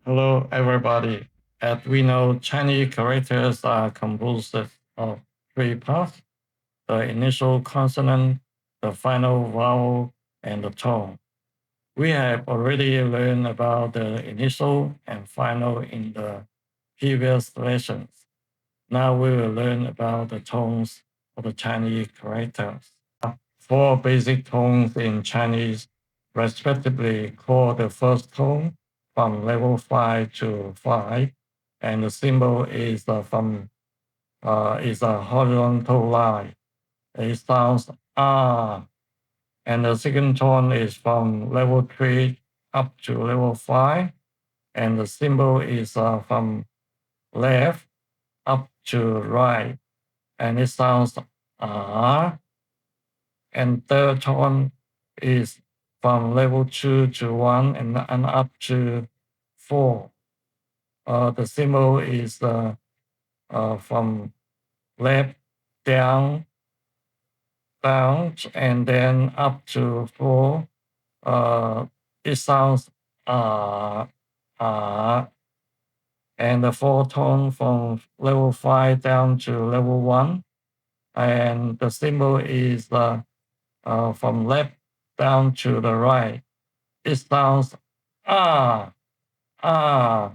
Hello, everybody. As we know, Chinese characters are composed of three parts: the initial consonant, the final vowel, and the tone. We have already learned about the initial and final in the previous lessons. Now we will learn about the tones of the Chinese characters. Four basic tones in Chinese, respectively, called the first tone from level 5 to 5, and the symbol is a horizontal line. It sounds ah, and the second tone is from level 3 up to level 5, and the symbol is from left up to right, and it sounds ah. And third tone is from level 2 to 1 and up to 4. The symbol is from left down, down, and then up to 4. It sounds uh, uh, and the fourth tone from level 5 down to level 1. And the symbol is from left down to the right. It sounds ah, ah.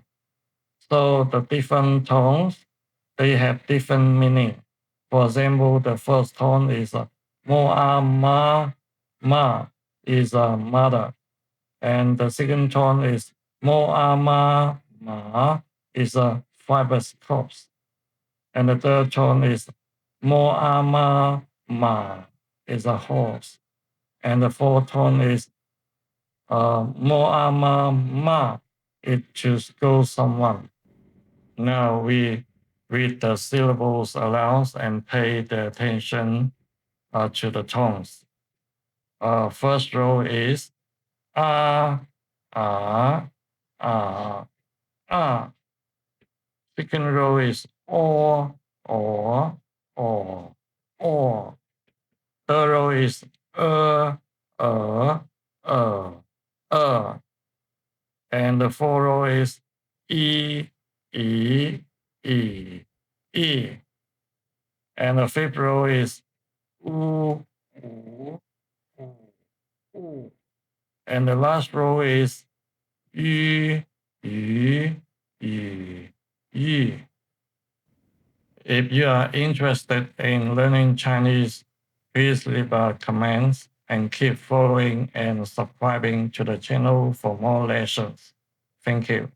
So the different tones, they have different meaning. For example, the first tone is mo a ma, ma is a mother. And the second tone is mo a ma, ma is a fibrous corpse. And the third tone is mo a ma, ma is a horse. And the fourth tone is mo a ma, it to go someone. Now we read the syllables aloud and pay the attention to the tones. First row is ah, ah, ah, ah. Second row is or, or. Third row is uh, uh, uh. And the fourth row is e, e, e, e. And the fifth row is oo, oo, oo, oo. And the last row is yu, yu, yu, yu. If you are interested in learning Chinese, please leave a comment and keep following and subscribing to the channel for more lessons. Thank you.